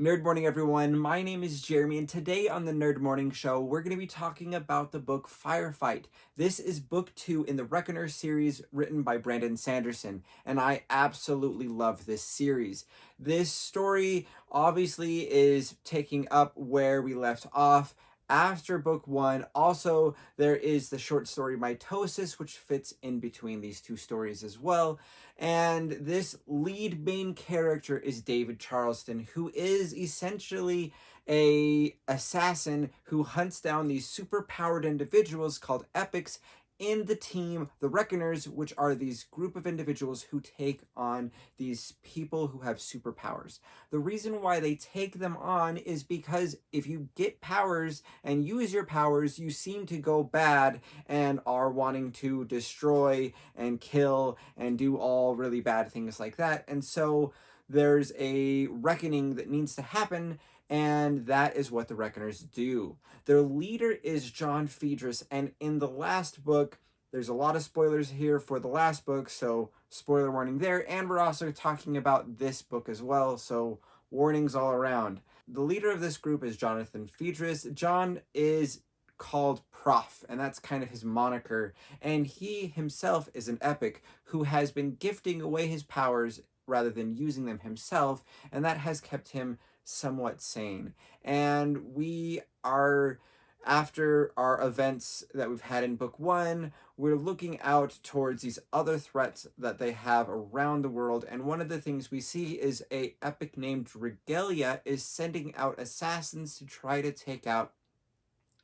Nerd Morning, everyone. My name is Jeremy, and today on the Nerd Morning Show, we're going to be talking about the book Firefight. This is book 2 in the Reckoner series written by Brandon Sanderson, and I absolutely love this series. This story obviously is taking up where we left off after book 1. Also, there is the short story Mitosis, which fits in between these two stories as well. And this lead main character is David Charleston, who is essentially a assassin who hunts down these super powered individuals called epics in the team, the Reckoners, which are these group of individuals who take on these people who have superpowers. The reason why they take them on is because if you get powers and use your powers, you seem to go bad and are wanting to destroy and kill and do all really bad things like that. And so there's a reckoning that needs to happen, and that is what the Reckoners do. Their leader is John Phaedrus, and in the last book, there's a lot of spoilers here for the last book, so spoiler warning there, and we're also talking about this book as well, so warnings all around. The leader of this group is Jonathan Phaedrus. John is called Prof, and that's kind of his moniker, and he himself is an epic who has been gifting away his powers rather than using them himself, and that has kept him somewhat sane. And we are, after our events that we've had in book 1, we're looking out towards these other threats that they have around the world, and one of the things we see is a epic named Regalia is sending out assassins to try to take out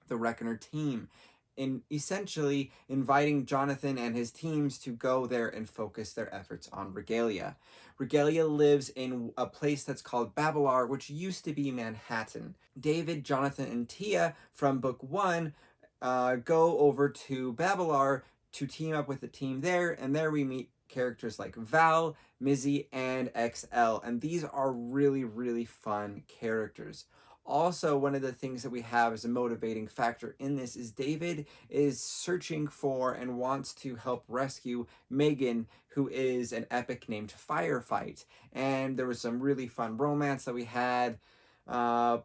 the Reckoner team, in essentially inviting Jonathan and his teams to go there and focus their efforts on Regalia. Regalia lives in a place that's called Babelar, which used to be Manhattan. David, Jonathan, and Tia from book 1 go over to Babelar to team up with the team there, and there we meet characters like Val, Mizzy, and XL, and these are really, really fun characters. Also, one of the things that we have as a motivating factor in this is David is searching for and wants to help rescue Megan, who is an epic named Firefight. And there was some really fun romance that we had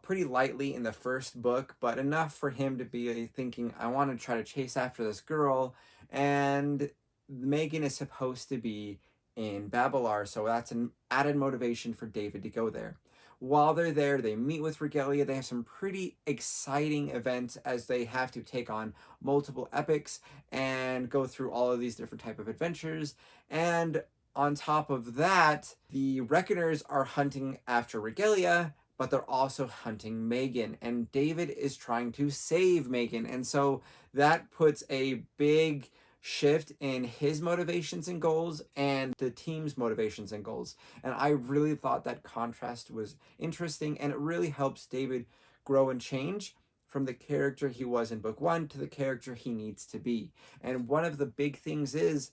pretty lightly in the first book, but enough for him to be thinking, I want to try to chase after this girl. And Megan is supposed to be in Babelar, so that's an added motivation for David to go there. While they're there, they meet with Regalia. They have some pretty exciting events as they have to take on multiple epics and go through all of these different type of adventures. And on top of that, the Reckoners are hunting after Regalia, but they're also hunting Megan. And David is trying to save Megan. And so that puts a big shift in his motivations and goals and the team's motivations and goals. And I really thought that contrast was interesting, and it really helps David grow and change from the character he was in book 1 to the character he needs to be. And one of the big things is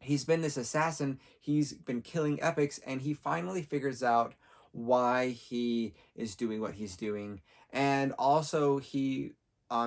he's been this assassin, he's been killing epics, and he finally figures out why he is doing what he's doing. And also he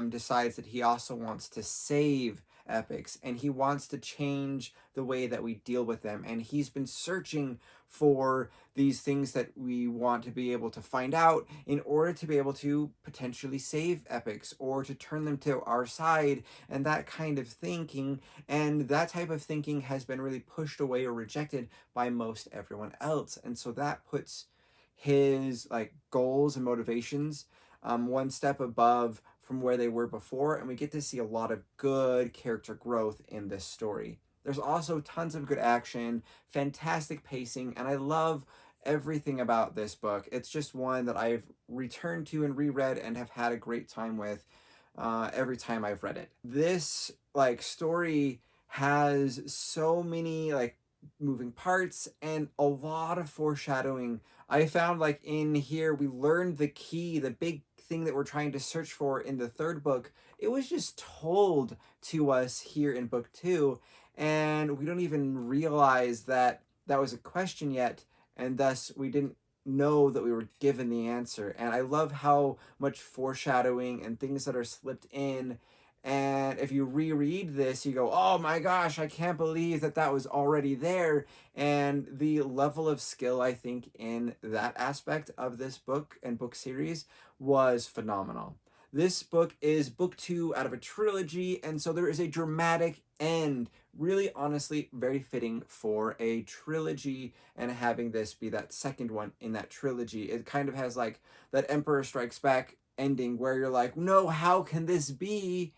decides that he also wants to save epics, and he wants to change the way that we deal with them. And he's been searching for these things that we want to be able to find out in order to be able to potentially save epics or to turn them to our side, and that kind of thinking. And that type of thinking has been really pushed away or rejected by most everyone else. And so that puts his like goals and motivations one step above from where they were before, and we get to see a lot of good character growth in this story. There's also tons of good action, fantastic pacing, and I love everything about this book. It's just one that I've returned to and reread and have had a great time with every time I've read it. This like story has so many like moving parts and a lot of foreshadowing. I found like in here we learned the key, the big thing that we're trying to search for in the third book. It was just told to us here in book 2, and we don't even realize that that was a question yet, and thus we didn't know that we were given the answer. And I love how much foreshadowing and things that are slipped in And if you reread this, you go, oh my gosh, I can't believe that that was already there. And the level of skill, I think, in that aspect of this book and book series was phenomenal. This book is book 2 out of a trilogy, and so there is a dramatic end. Really, honestly, very fitting for a trilogy, and having this be that second one in that trilogy. It kind of has like that Emperor Strikes Back ending where you're like, no, how can this be?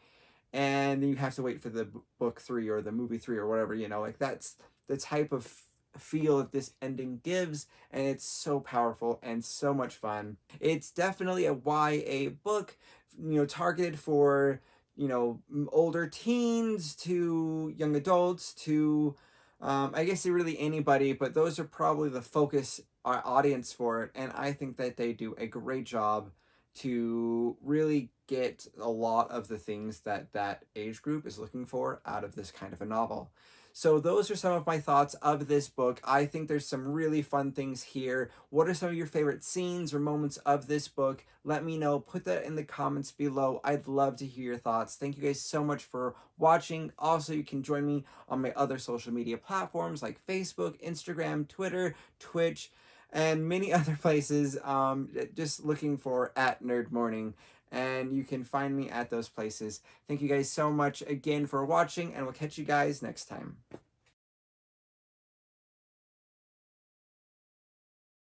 And then you have to wait for the book 3 or the movie 3 or whatever, like that's the type of feel that this ending gives, and it's so powerful and so much fun. It's definitely a YA book, targeted for, older teens to young adults to, I guess really anybody, but those are probably the focus audience for it, and I think that they do a great job to really get a lot of the things that that age group is looking for out of this kind of a novel. So those are some of my thoughts of this book. I think there's some really fun things here. What are some of your favorite scenes or moments of this book? Let me know. Put that in the comments below. I'd love to hear your thoughts. Thank you guys so much for watching. Also, you can join me on my other social media platforms like Facebook, Instagram, Twitter, Twitch, and many other places. Just looking for @NerdMorning, and you can find me at those places. Thank you guys so much again for watching, and we'll catch you guys next time.